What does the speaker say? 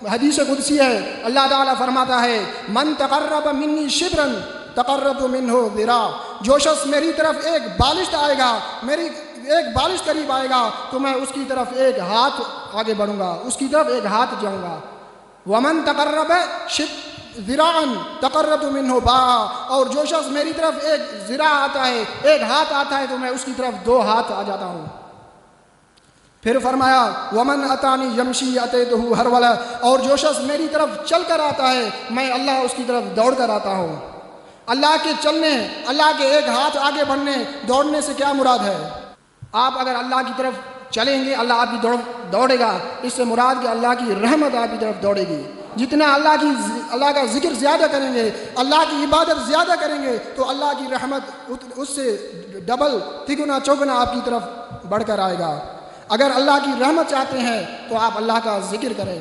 हदीस कुदसी है, अल्लाह ताला फरमाता है मन तक़र्रब मिन्नी शिब्रन तक़र्रबतु मिन्हु ज़िरा। जो शख्स मेरी तरफ एक बालिश आएगा, मेरी एक बालिश करीब आएगा तो मैं उसकी तरफ एक हाथ आगे बढ़ूंगा, उसकी तरफ एक हाथ जाऊंगा। वमन तक़र्रब ज़िराअन तक़र्रबतु मिन्हु बाआ। और जो शख्स मेरी तरफ एक ज़िरा आता है, एक हाथ आता है, तो मैं उसकी तरफ 2 हाथ आ जाता हूँ। फिर फरमाया वमन अतानी यमशी अतैतुहु हरवला। और जो शख्स मेरी तरफ चल कर आता है, मैं अल्लाह उसकी तरफ दौड़ कर आता हूँ। अल्लाह के चलने, अल्लाह के एक हाथ आगे बढ़ने, दौड़ने से क्या मुराद है? आप अगर अल्लाह की तरफ चलेंगे, अल्लाह आपकी दौड़ेगा। इससे मुराद कि अल्लाह की रहमत आपकी तरफ दौड़ेगी। जितना अल्लाह का जिक्र ज़्यादा करेंगे, अल्लाह की इबादत ज़्यादा करेंगे, तो अल्लाह की रहमत उससे डबल तिगुना चौगुना आपकी तरफ बढ़कर आएगा। अगर अल्लाह की रहमत चाहते हैं तो आप अल्लाह का जिक्र करें।